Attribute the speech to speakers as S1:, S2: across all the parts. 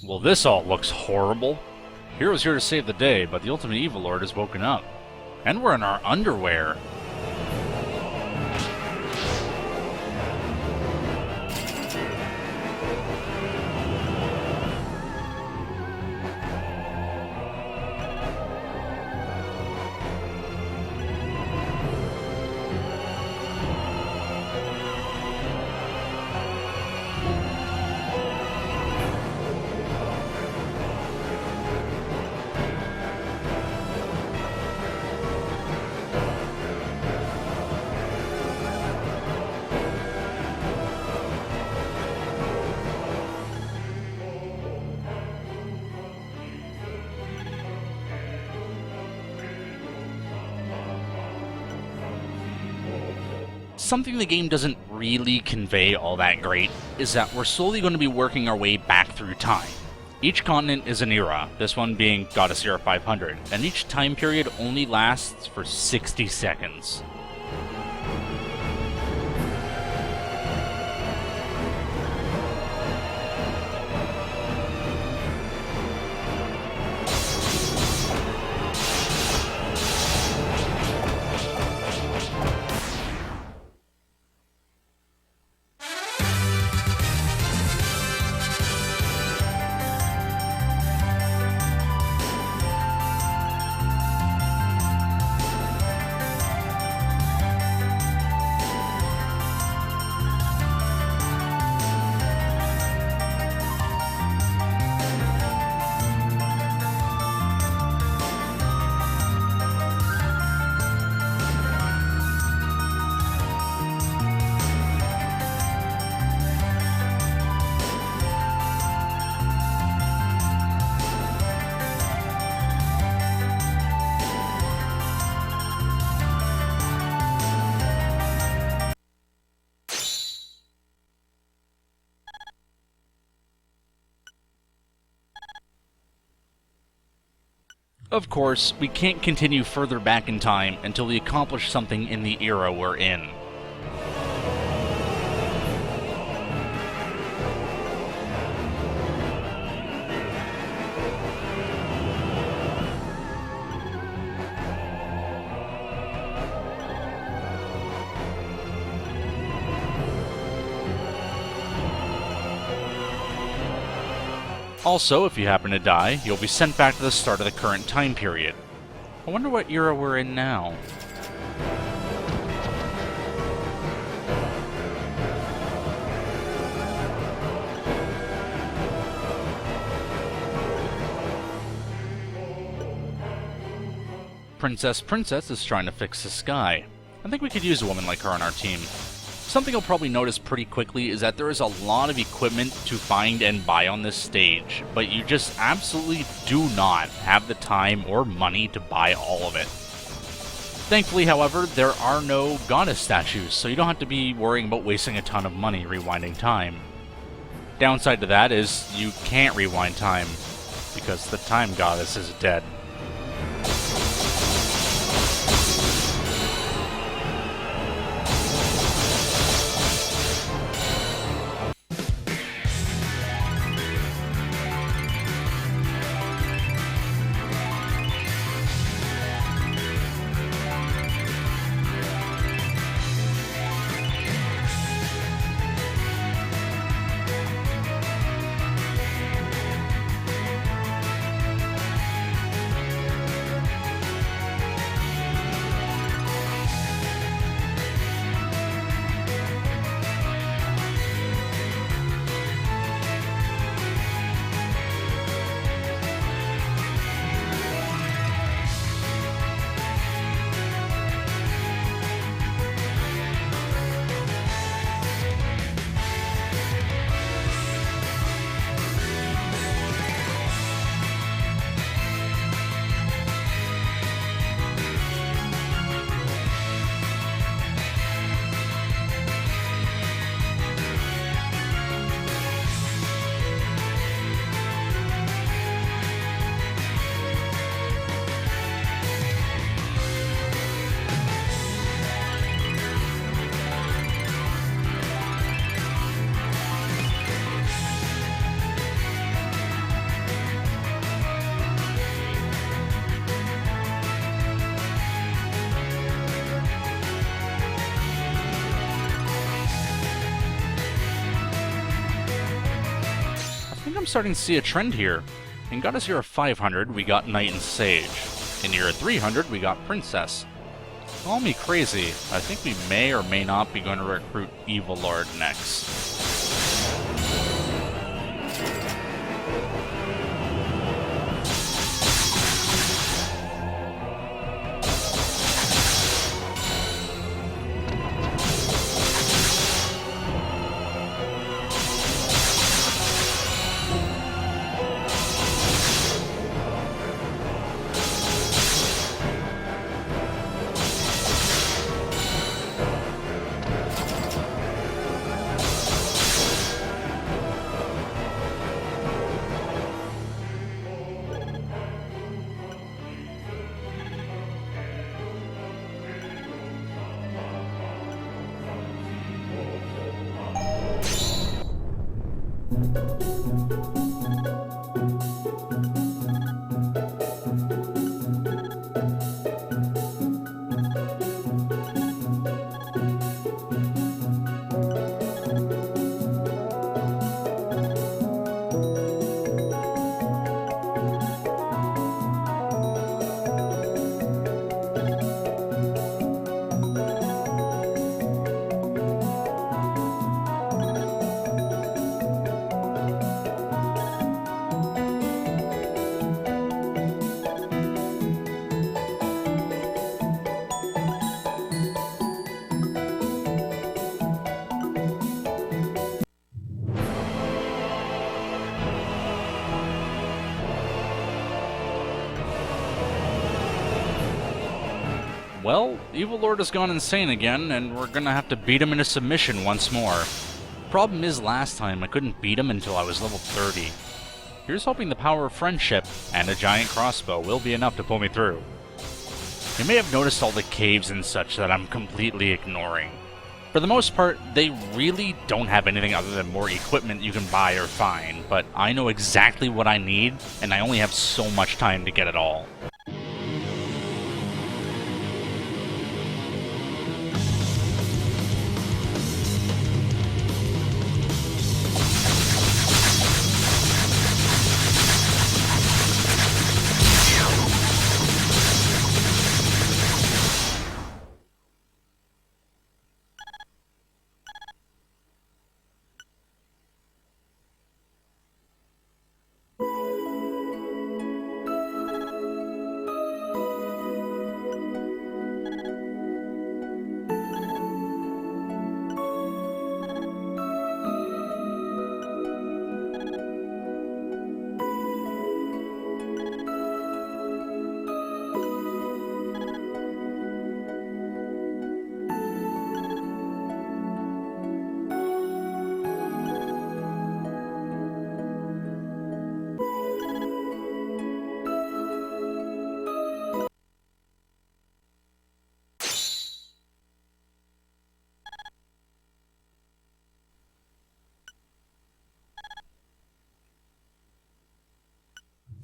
S1: Well, this all looks horrible. Hero's here to save the day, but the Ultimate Evil Lord has woken up. And we're in our underwear. Something the game doesn't really convey all that great is that we're slowly going to be working our way back through time. Each continent is an era, this one being Goddess Era 500, and each time period only lasts for 60 seconds. Of course, we can't continue further back in time until we accomplish something in the era we're in. Also, if you happen to die, you'll be sent back to the start of the current time period. I wonder what era we're in now. Princess is trying to fix the sky. I think we could use a woman like her on our team. Something you'll probably notice pretty quickly is that there is a lot of equipment to find and buy on this stage, but you just absolutely do not have the time or money to buy all of it. Thankfully, however, there are no goddess statues, so you don't have to be worrying about wasting a ton of money rewinding time. Downside to that is you can't rewind time, because the time goddess is dead. starting to see a trend here. In Goddess Era 500, we got Knight and Sage. In Era 300, we got Princess. Call me crazy, I think we may or may not be going to recruit Evil Lord next. Well, Evil Lord has gone insane again, and we're gonna have to beat him into submission once more. Problem is, last time I couldn't beat him until I was level 30. Here's hoping the power of friendship and a giant crossbow will be enough to pull me through. You may have noticed all the caves and such that I'm completely ignoring. For the most part, they really don't have anything other than more equipment you can buy or find, but I know exactly what I need, and I only have so much time to get it all.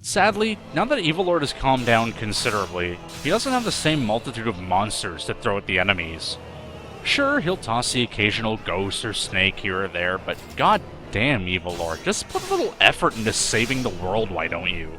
S1: Sadly, now that Evil Lord has calmed down considerably, he doesn't have the same multitude of monsters to throw at the enemies. Sure, he'll toss the occasional ghost or snake here or there, but god damn, Evil Lord, just put a little effort into saving the world, why don't you?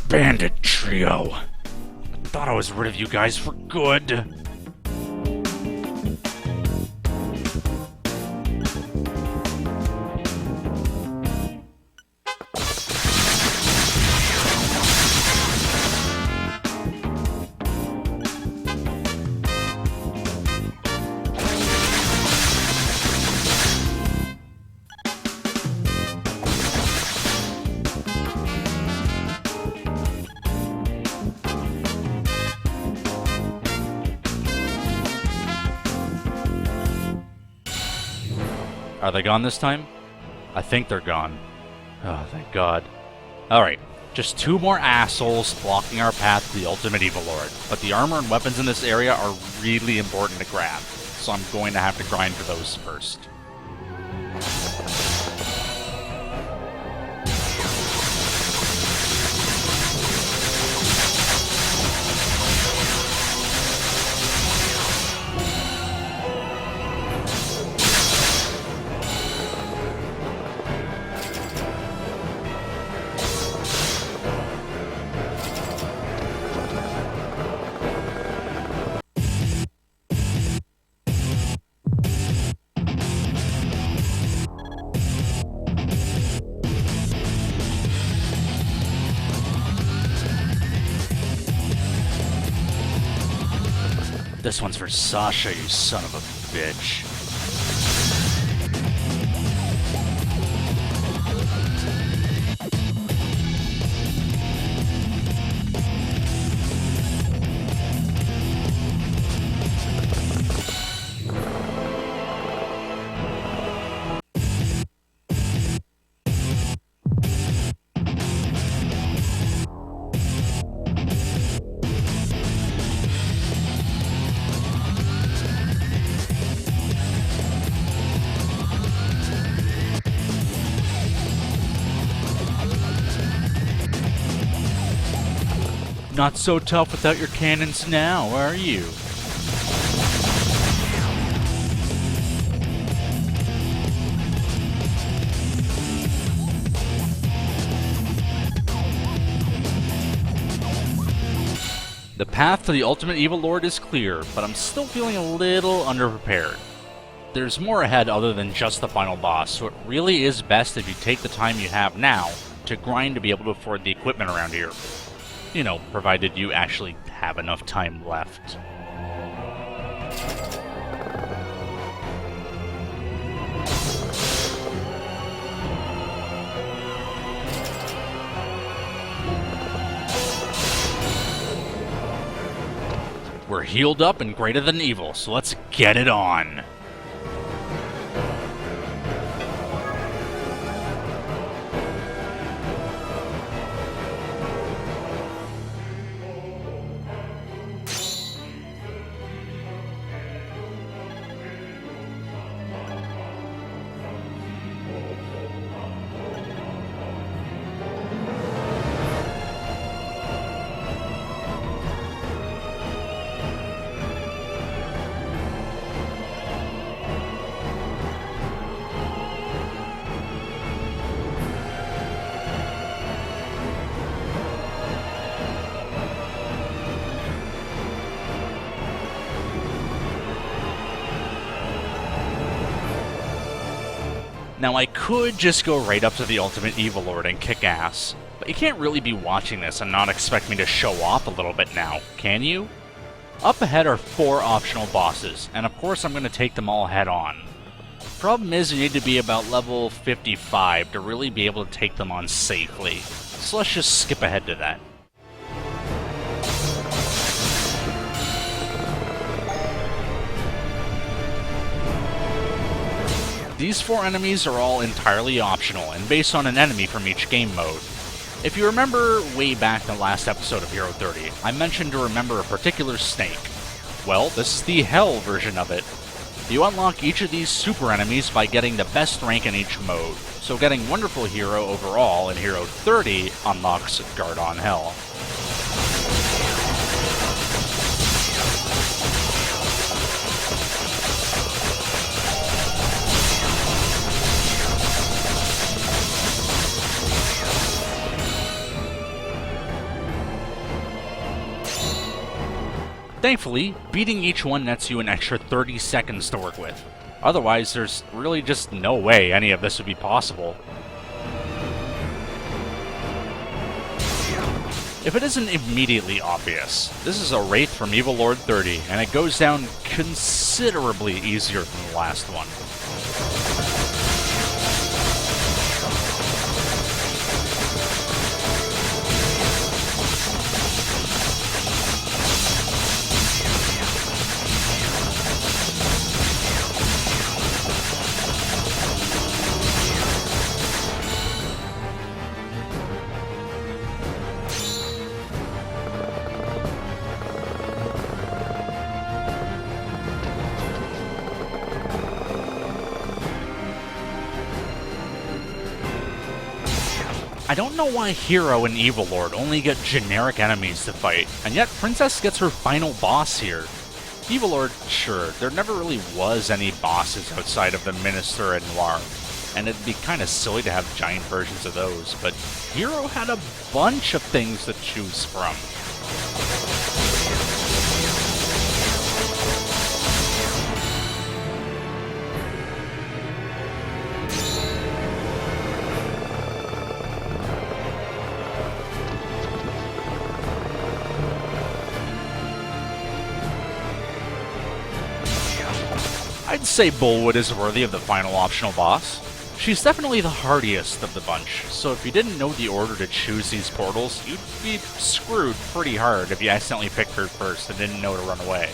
S1: Bandit trio. I thought I was rid of you guys for good. Are they gone this time? I think they're gone. Oh, thank God. Alright, just 2 more assholes blocking our path to the Ultimate Evil Lord, but the armor and weapons in this area are really important to grab, so I'm going to have to grind for those first. This one's for Sasha, you son of a bitch. Not so tough without your cannons now, are you? The path to the Ultimate Evil Lord is clear, but I'm still feeling a little underprepared. There's more ahead other than just the final boss, so it really is best if you take the time you have now to grind to be able to afford the equipment around here. You know, provided you actually have enough time left. We're healed up and greater than evil, so let's get it on. Now I could just go right up to the Ultimate Evil Lord and kick ass, but you can't really be watching this and not expect me to show off a little bit now, can you? Up ahead are 4 optional bosses, and of course I'm going to take them all head on. Problem is you need to be about level 55 to really be able to take them on safely, so let's just skip ahead to that. These 4 enemies are all entirely optional and based on an enemy from each game mode. If you remember way back in the last episode of Hero 30, I mentioned to remember a particular snake. Well, this is the Hell version of it. You unlock each of these super enemies by getting the best rank in each mode, so getting Wonderful Hero overall in Hero 30 unlocks Gardon Hell. Thankfully, beating each one nets you an extra 30 seconds to work with. Otherwise, there's really just no way any of this would be possible. If it isn't immediately obvious, this is a Wraith from Evil Lord 30, and it goes down considerably easier than the last one. I don't know why Hero and Evil Lord only get generic enemies to fight, and yet Princess gets her final boss here. Evil Lord, sure, there never really was any bosses outside of the Minister and Noir, and it'd be kinda silly to have giant versions of those, but Hero had a bunch of things to choose from. I'd say Bullwood is worthy of the final optional boss. She's definitely the hardiest of the bunch, so if you didn't know the order to choose these portals, you'd be screwed pretty hard if you accidentally picked her first and didn't know to run away.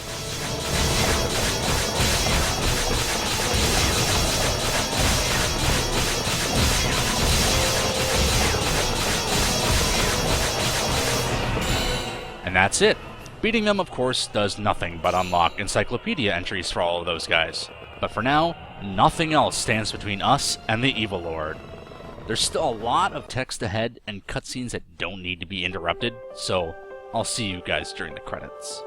S1: And that's it. Beating them, of course, does nothing but unlock encyclopedia entries for all of those guys. But for now, nothing else stands between us and the Evil Lord. There's still a lot of text ahead and cutscenes that don't need to be interrupted, so I'll see you guys during the credits.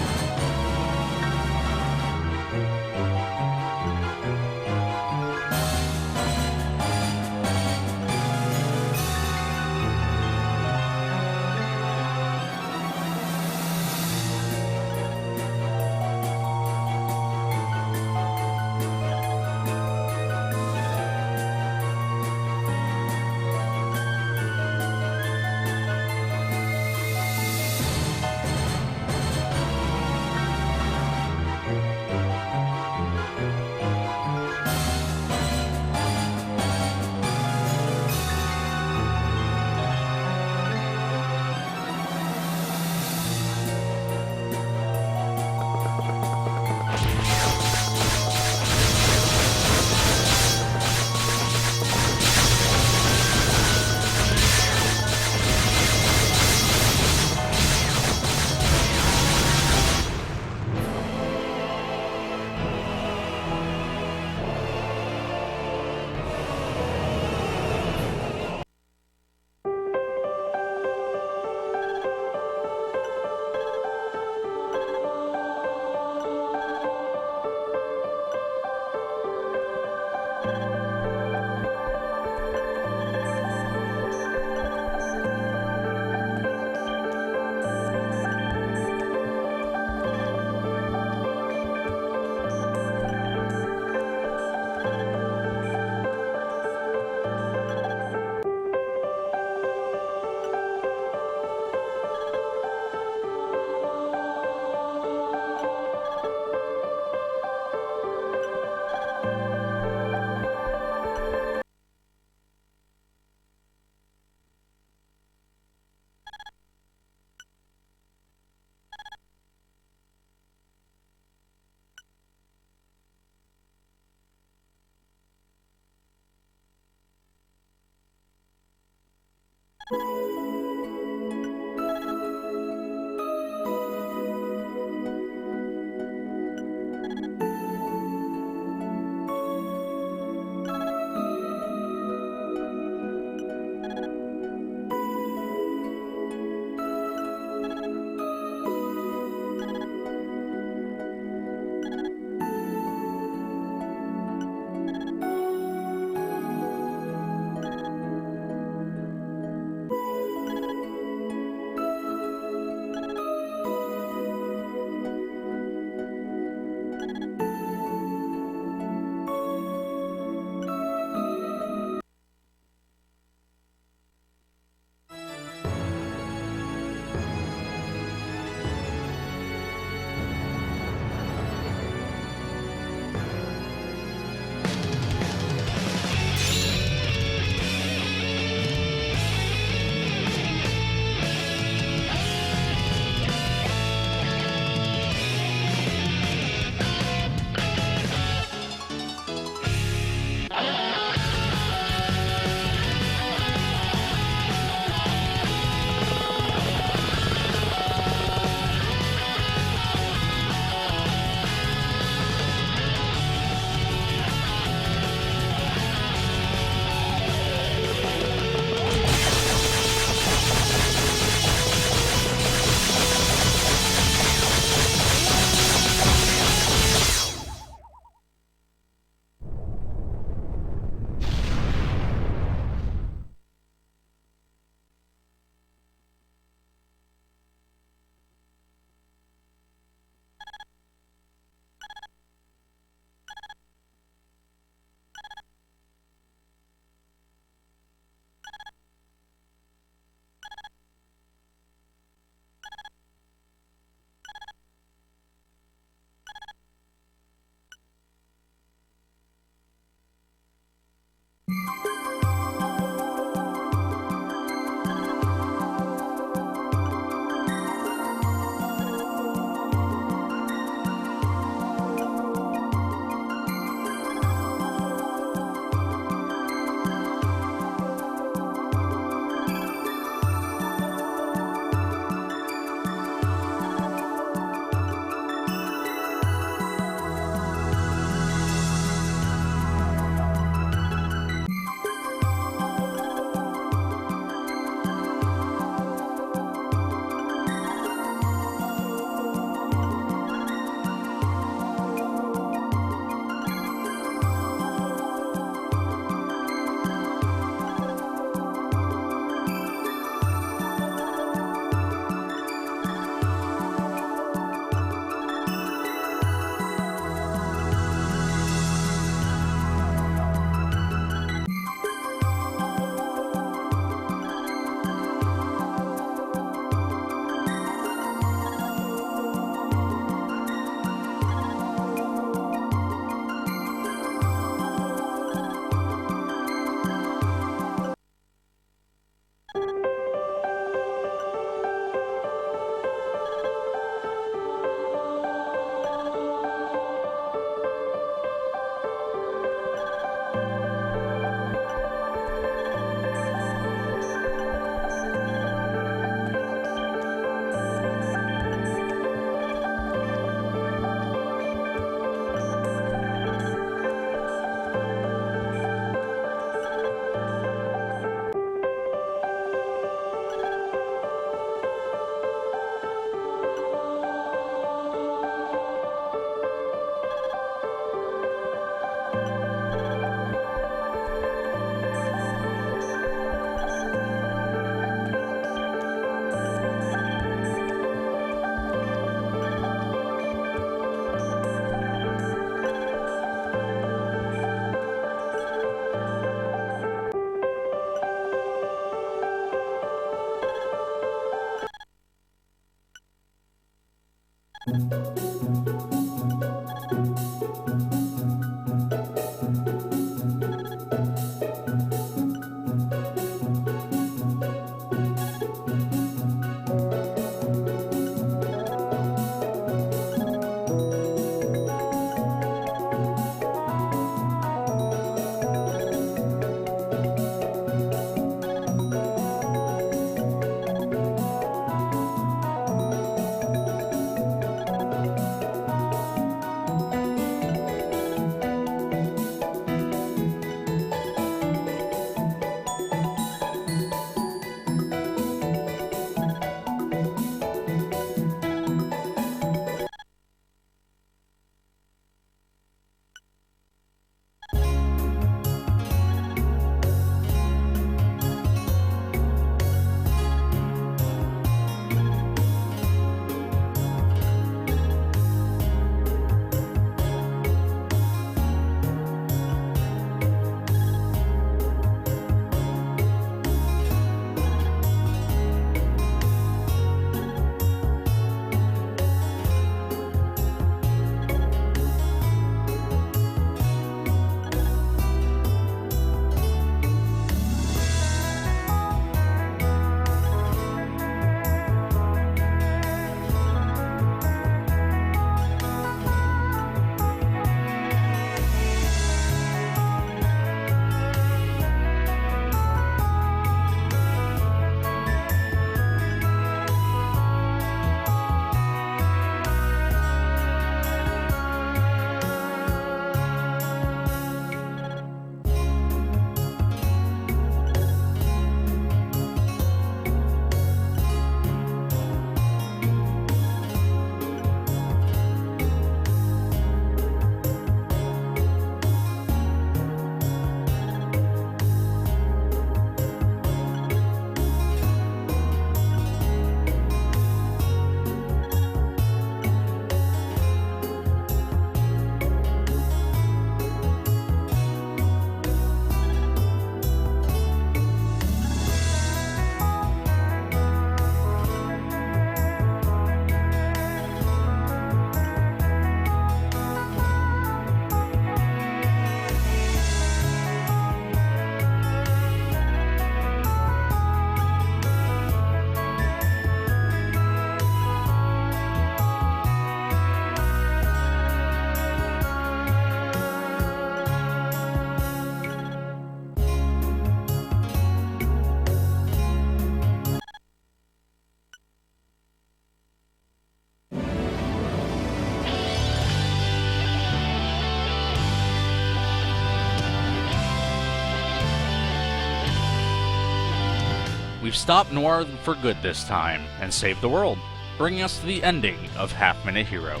S1: we've stopped Noir for good this time, and saved the world, bringing us to the ending of Half Minute Hero.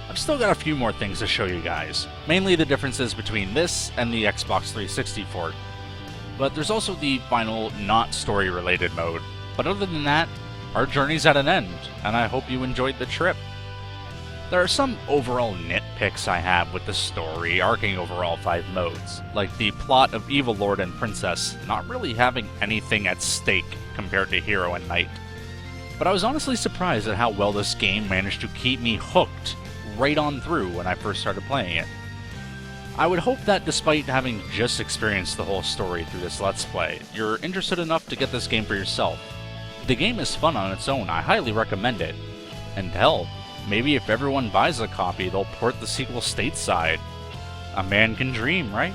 S1: I've still got a few more things to show you guys, mainly the differences between this and the Xbox 360 port. But there's also the final not story related mode. But other than that, our journey's at an end, and I hope you enjoyed the trip. There are some overall nitpicks I have with the story arcing over all 5 modes, like the plot of Evil Lord and Princess not really having anything at stake compared to Hero and Knight. But I was honestly surprised at how well this game managed to keep me hooked right on through when I first started playing it. I would hope that despite having just experienced the whole story through this Let's Play, you're interested enough to get this game for yourself. The game is fun on its own, I highly recommend it. And hell, maybe if everyone buys a copy, they'll port the sequel stateside. A man can dream, right?